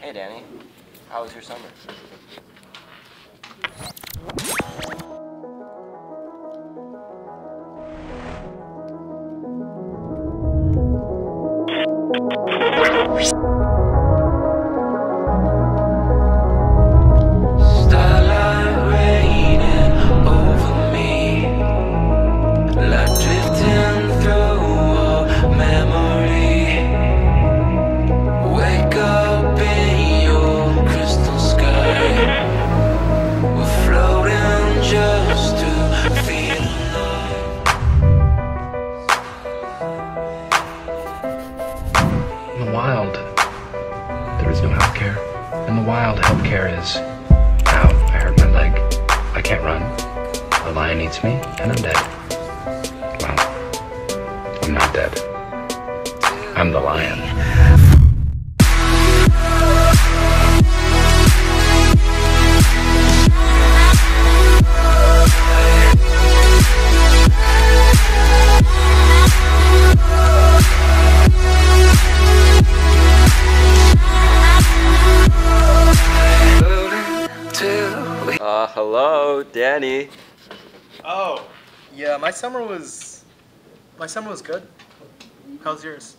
Hey Danny, how was your summer? Starlight raining over me, like drifting through a memory. Wake up in your crystal sky. We're floating just to feel alive. In the wild, there is no healthcare. In the wild, healthcare is out. I hurt my leg. I can't run. A lion eats me, and I'm dead. Well, I'm not dead. I'm the lion. Hello, Danny. Oh, yeah, my summer was good. How's yours?